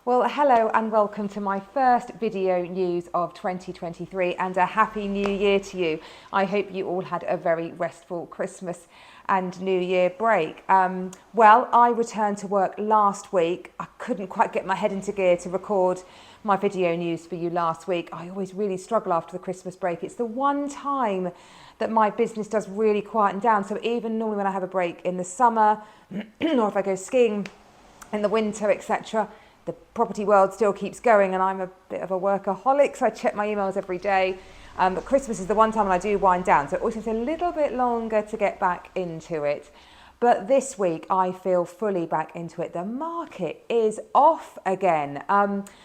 Well, hello and welcome to my first video news of 2023 and a happy new year to you. I hope you all had a very restful Christmas and New Year break. Well, I returned to work last week. I couldn't quite get my head into gear to record my video news for you last week. I always really struggle after the Christmas break. It's the one time that my business does really quieten down. So even normally when I have a break in the summer or if I go skiing in the winter, etc., the property world still keeps going and I'm a bit of a workaholic, so I check my emails every day. But Christmas is the one time when I do wind down, so it always takes a little bit longer to get back into it. But this week I feel fully back into it. The market is off again.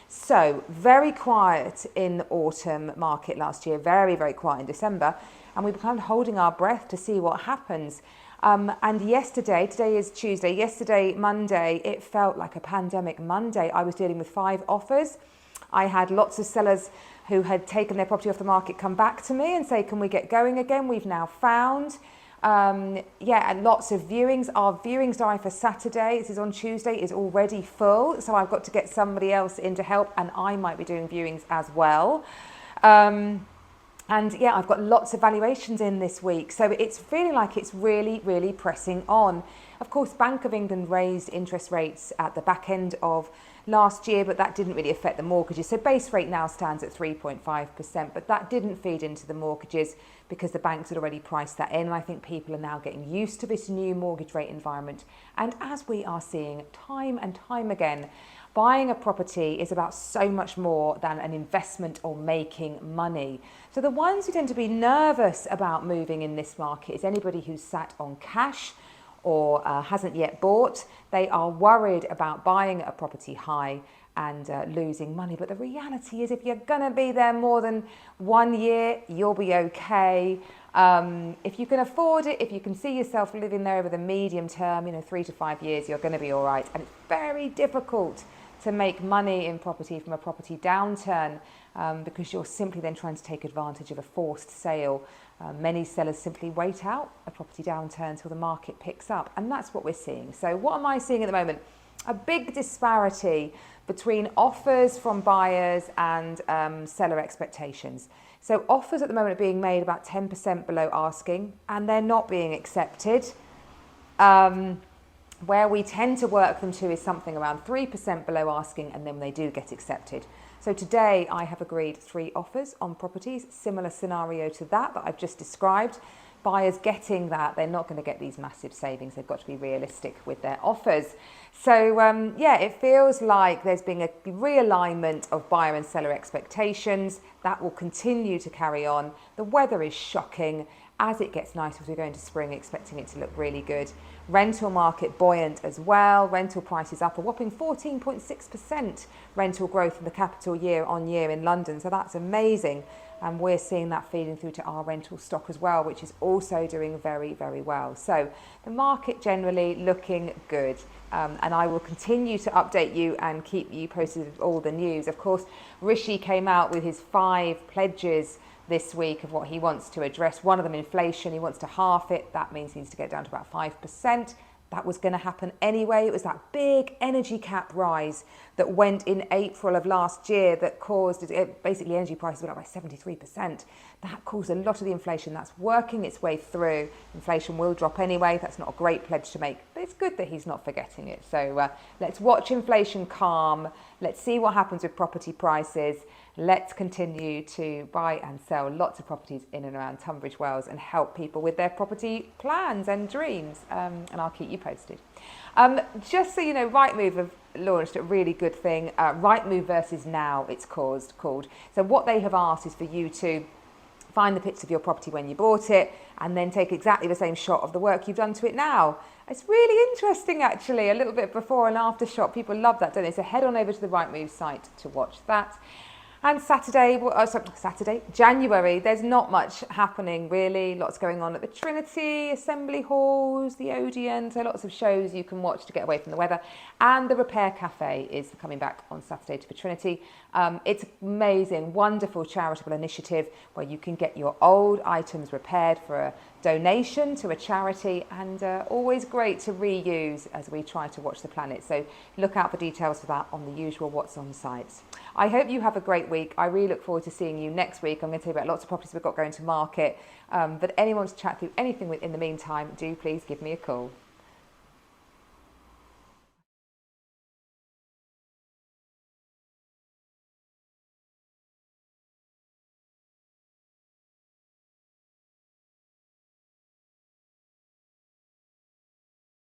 So very quiet in the autumn market last year, very, very quiet in December. And we were kind of holding our breath to see what happens. And yesterday, today is Tuesday, yesterday, Monday, it felt like a pandemic Monday. I was dealing with 5 offers. I had lots of sellers who had taken their property off the market come back to me and say, can we get going again? We've now found. And lots of viewings. Our viewings diary for Saturday, this is on Tuesday, is already full. So I've got to get somebody else in to help, and I might be doing viewings as well. And yeah, I've got lots of valuations in this week. So it's feeling like it's really, really pressing on. Of course, Bank of England raised interest rates at the back end of last year, but that didn't really affect the mortgages. So base rate now stands at 3.5%, but that didn't feed into the mortgages because the banks had already priced that in. And I think people are now getting used to this new mortgage rate environment. And as we are seeing time and time again, buying a property is about so much more than an investment or making money. So the ones who tend to be nervous about moving in this market is anybody who's sat on cash or hasn't yet bought. They are worried about buying a property high and losing money. But the reality is if you're going to be there more than 1 year, you'll be okay. If you can afford it, if you can see yourself living there over the medium term, 3 to 5 years, you're going to be all right. And it's very difficult to make money in property from a property downturn because you're simply then trying to take advantage of a forced sale. Many sellers simply wait out a property downturn until the market picks up, and that's what we're seeing. So what am I seeing at the moment? A big disparity between offers from buyers and seller expectations. So offers at the moment are being made about 10% below asking, and they're not being accepted. Where we tend to work them to is something around 3% below asking, and then they do get accepted. So today I have agreed 3 offers on properties, similar scenario to that I've just described. Buyers getting that, they're not going to get these massive savings. They've got to be realistic with their offers. So it feels like there's been a realignment of buyer and seller expectations. That will continue to carry on. The weather is shocking. As it gets nicer as we go into spring, expecting it to look really good. Rental market buoyant as well. Rental prices up a whopping 14.6% rental growth in the capital year on year in London. So that's amazing. And we're seeing that feeding through to our rental stock as well, which is also doing very, very well. So the market generally looking good. And I will continue to update you and keep you posted with all the news. Of course, Rishi came out with his 5 pledges this week of what he wants to address. One of them, inflation, he wants to halve it. That means he needs to get down to about 5%. That was going to happen anyway. It was that big energy cap rise that went in April of last year that caused basically energy prices went up by 73%. That caused a lot of the inflation. That's working its way through. Inflation will drop anyway. That's not a great pledge to make, but it's good that he's not forgetting it. So let's watch inflation calm. Let's see what happens with property prices. Let's continue to buy and sell lots of properties in and around Tunbridge Wells and help people with their property plans and dreams. And I'll keep you posted. Just so you know, Rightmove have launched a really good thing. Rightmove versus Now, it's called. So what they have asked is for you to find the picture of your property when you bought it and then take exactly the same shot of the work you've done to it now. It's really interesting, actually, a little bit before and after shot. People love that, don't they? So head on over to the Rightmove site to watch that. And January, there's not much happening really. Lots going on at the Trinity, Assembly Halls, the Odeon. So lots of shows you can watch to get away from the weather. And the Repair Cafe is coming back on Saturday to the Trinity. It's amazing, wonderful charitable initiative where you can get your old items repaired for a donation to a charity, and always great to reuse as we try to watch the planet. So look out for details for that on the usual What's On sites. I hope you have a great week. I really look forward to seeing you next week. I'm going to tell you about lots of properties we've got going to market. But anyone to chat through anything with in the meantime, do please give me a call.